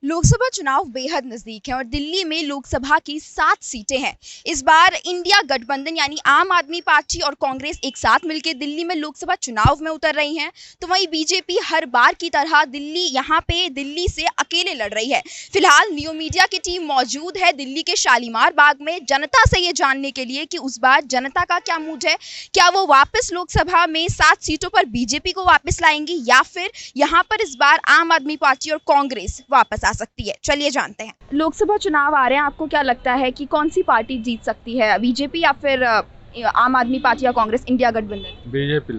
लोकसभा चुनाव बेहद नजदीक है और दिल्ली में लोकसभा की 7 सीटें हैं। इस बार इंडिया गठबंधन यानी आम आदमी पार्टी और कांग्रेस एक साथ मिलकर दिल्ली में लोकसभा चुनाव में उतर रही हैं। तो वहीं बीजेपी हर बार की तरह दिल्ली से अकेले लड़ रही है। फिलहाल न्यू मीडिया की टीम मौजूद है दिल्ली के शालीमार बाग में जनता से ये जानने के लिए कि उस बार जनता का क्या मूड है। क्या वो वापस लोकसभा में 7 सीटों पर बीजेपी को वापस लाएंगी या फिर यहाँ पर इस बार आम आदमी पार्टी और कांग्रेस वापस आ सकती है। चलिए जानते हैं। लोकसभा चुनाव आ रहे हैं, आपको क्या लगता है कि कौन सी पार्टी जीत सकती है, बीजेपी या फिर आम आदमी पार्टी या कांग्रेस, इंडिया गठबंधन? बीजेपी।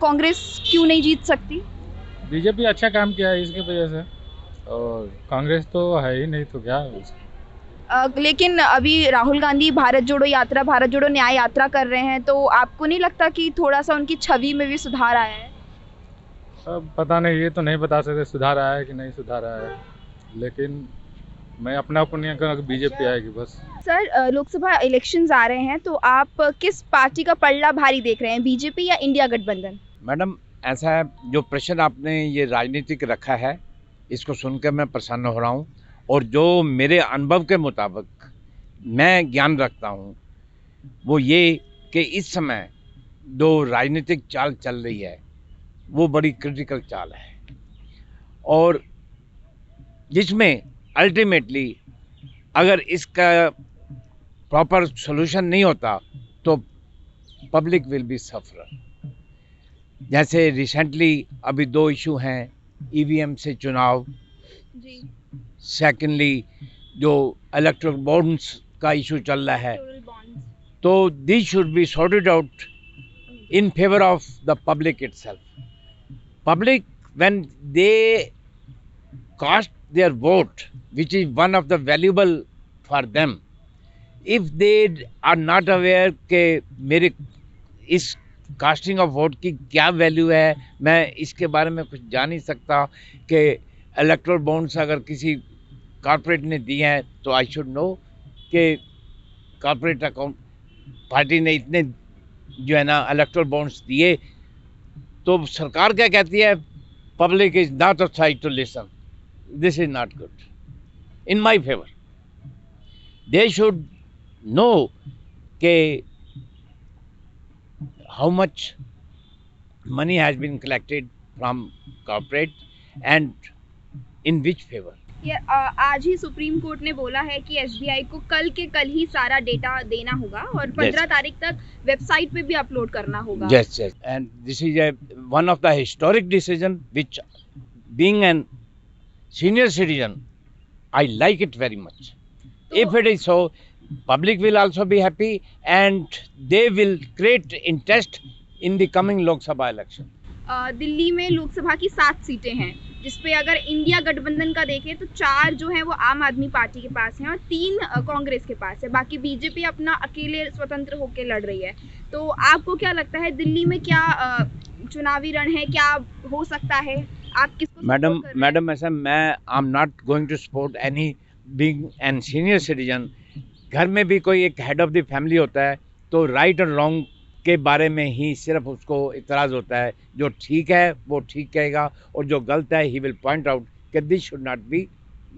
कांग्रेस क्यों नहीं जीत सकती? बीजेपी अच्छा काम किया है इसकी वजह से, और कांग्रेस तो है ही नहीं, तो क्या लेकिन अभी राहुल गांधी भारत जोड़ो न्याय यात्रा कर रहे हैं, तो आपको नहीं लगता कि थोड़ा सा उनकी छवि में भी सुधार आया है? अब पता नहीं, ये तो नहीं बता सकते सुधार आया है कि नहीं सुधार आया है, लेकिन मैं अपना ओपिनियन करूँ कि बीजेपी आएगी बस। सर, लोकसभा इलेक्शंस आ रहे हैं, तो आप किस पार्टी का पलड़ा भारी देख रहे हैं, बीजेपी या इंडिया गठबंधन? मैडम, ऐसा है, जो प्रश्न आपने ये राजनीतिक रखा है, इसको सुनकर मैं प्रसन्न हो रहा हूँ। और जो मेरे अनुभव के मुताबिक मैं ज्ञान रखता हूँ वो ये कि इस समय जो राजनीतिक चाल चल रही है वो बड़ी क्रिटिकल चाल है, और जिसमें अल्टीमेटली अगर इसका प्रॉपर सॉल्यूशन नहीं होता तो पब्लिक विल बी सफर। जैसे रिसेंटली अभी 2 इशू हैं, ईवीएम से चुनाव, जी, सेकेंडली जो इलेक्ट्रल बॉन्ड्स का इशू चल रहा है, तो this should be sorted out in favor of the public itself. Public, when they cast their vote, which is one of the valuable for them, if they are not aware कि मेरे इस casting of vote की क्या value है, मैं इसके बारे में कुछ जान नहीं सकता कि इलेक्ट्रल बॉन्ड्स अगर किसी कॉर्पोरेट ने दिए हैं तो आई शुड नो कि कॉर्पोरेट अकाउंट पार्टी ने इतने जो है ना इलेक्ट्रल बॉन्ड्स दिए, तो सरकार क्या कहती है, public is not authorised to listen, this is not good in my favour. They should know के how much money has been collected from corporate and in which favour. आज ही सुप्रीम कोर्ट ने बोला है कि एसबीआई को कल के कल ही सारा डेटा देना होगा और 15 तारीख तक वेबसाइट पे भी अपलोड करना होगा। Yes, yes. And this is one of the historic decision which, being an senior citizen, I like it very much. If it is so, public will also be happy and they will create interest in the coming Lok Sabha election. Delhi में लोकसभा की 7 सीटें हैं, जिसपे अगर India गठबंधन का देखें तो 4 जो है वो आम आदमी पार्टी के पास हैं और 3 कांग्रेस के पास है। बाकी बीजेपी अपना अकेले स्वतंत्र होकर लड़ रही है। तो आपको क्या लगता है दिल्ली में क्या चुनावी रण है, क्या हो सकता है, आप किसको? मैडम ऐसा, मैं I am not going to support any, being an senior citizen. घर में भी कोई एक हेड ऑफ द फैमिली होता है, तो राइट और रॉन्ग के बारे में ही सिर्फ उसको इतराज़ होता है। जो ठीक है वो ठीक कहेगा और जो गलत है ही विल पॉइंट आउट कि this should not be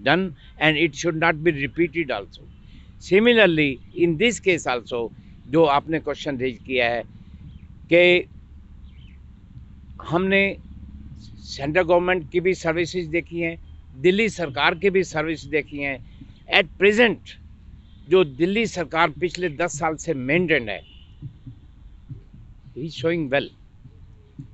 done and it should not be repeated also. Similarly in this case also, जो आपने क्वेश्चन रेज किया है कि हमने सेंट्रल गवर्नमेंट की भी सर्विसेज देखी हैं, दिल्ली सरकार की भी सर्विस देखी हैं। एट प्रेजेंट जो दिल्ली सरकार पिछले 10 साल से मेंटेन है, he is showing well.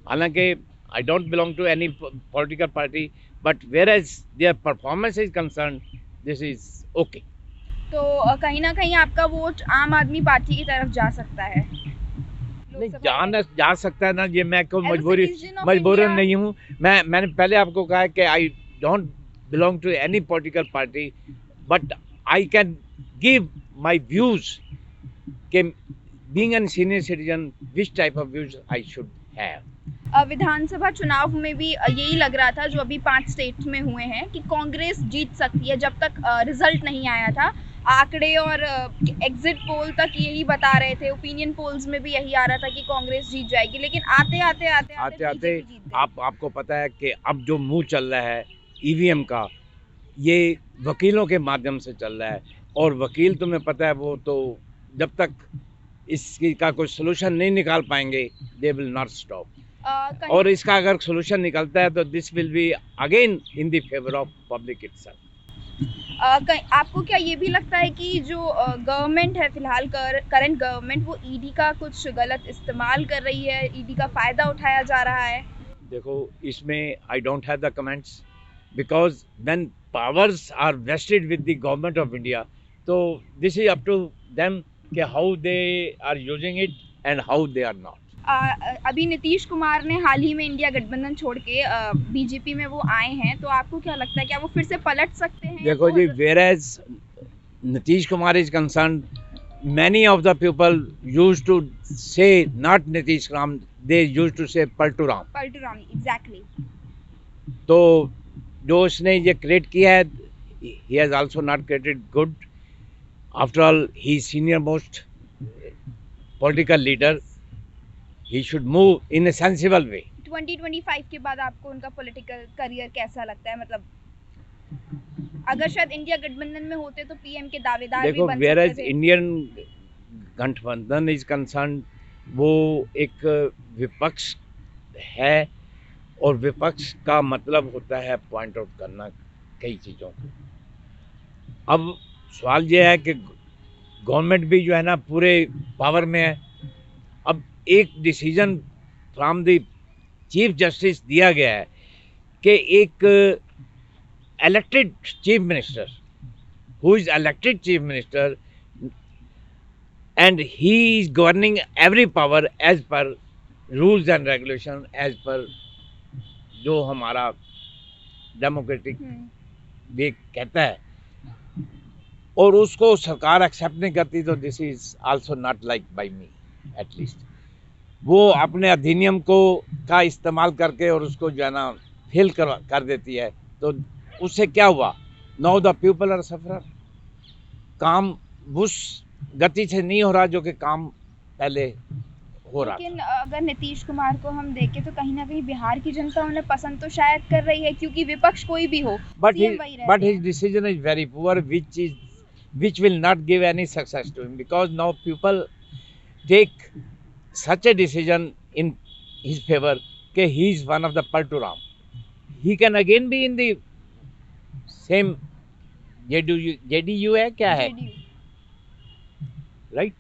हालांकि I don't belong to any political party, but whereas their performance is concerned, this is okay. तो कहीं ना कहीं आपका वोट आम आदमी पार्टी की तरफ जा सकता है? नहीं जा सकता है ना, ये मैं को मजबूरन नहीं हूँ। मैंने पहले आपको कहा कि I don't belong to any political party, but I can give my views कि being a senior citizen, which type of views I should have. विधानसभा चुनाव में भी यही लग रहा था, जो अभी 5 स्टेट में हुए हैं, कि कांग्रेस जीत सकती है। जब तक रिजल्ट नहीं आया था, आंकड़े और एग्जिट पोल तक यही बता रहे थे, ओपिनियन पोल्स में भी यही आ रहा था कि कांग्रेस जीत जाएगी, लेकिन आते आते आपको पता है कि अब जो मुंह चल रहा है ईवीएम का, ये वकीलों के माध्यम से चल रहा है, और वकील तुम्हें पता है वो तो जब तक इसकी का कोई सोल्यूशन नहीं निकाल पाएंगे दे विल नॉट स्टॉप। और इसका अगर सोल्यूशन निकलता है तो this will be again in the favour of public itself. आपको क्या ये भी लगता है कि जो गवर्नमेंट है फिलहाल करंट गवर्नमेंट वो ईडी का कुछ गलत इस्तेमाल कर रही है, ईडी का फायदा उठाया जा रहा है? देखो इसमें I don't have the comments because when powers are vested with the government of India, तो this is up to them कि how they are using it and how they are not. अभी नीतीश कुमार ने हाल ही में इंडिया गठबंधन छोड़ के BJP में वो आए हैं, तो आपको क्या लगता है क्या वो फिर से पलट सकते हैं? देखो जी, whereas Nitish Kumar is concerned, many of the people used to say not Nitish Ram, they used to say Palturam. Palturam, exactly. तो जो उसने ये क्रिएट किया है, he has also not created good. After all, he is senior most political leader. He should move in a sensible way. 2025 के बाद आपको उनका पॉलिटिकल करियर कैसा लगता है? मतलब अगर शायद इंडिया गठबंधन में होते तो पीएम के दावेदार भी देखो, बन whereas सकते थे। इंडियन गठबंधन इज कंसर्न, वो एक विपक्ष है, और विपक्ष का मतलब होता है पॉइंट आउट करना कई चीज़ों को। अब सवाल ये है कि गवर्नमेंट भी जो है ना पूरे पावर में है। अब एक decision from the chief justice दिया गया है कि एक elected chief minister, who is elected chief minister, and he is governing every power as per rules and regulation, as per जो हमारा डेमोक्रेटिक वे कहता है, और उसको सरकार एक्सेप्ट नहीं करती, तो this is also not like by me at least. वो अपने अधिनियम को का इस्तेमाल करके और उसको जो है ना फेल कर देती है, तो उससे क्या हुआ? Now the people are sufferer. काम उस गति से नहीं हो रहा जो कि काम पहले हो रहा। लेकिन अगर नीतीश कुमार को हम देखें तो कहीं ना कहीं बिहार की जनता उन्हें पसंद तो शायद कर रही है, क्योंकि विपक्ष कोई भी हो, बट CM वही रहते बट हैं। His decision is very poor, which will not give any success to him, because now people take such a decision in his favor कि he is one of the Palturam. He can again be in the same JDU है क्या है, JDU। Right?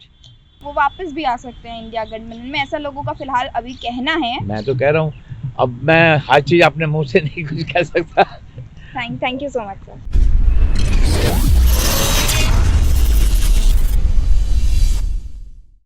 वो वापस भी आ सकते हैं India गठबंधन में, ऐसा लोगों का फिलहाल अभी कहना है। मैं तो कह रहा हूँ, अब मैं हर चीज अपने मुंह से नहीं कुछ कह सकता। Thank you so much sir.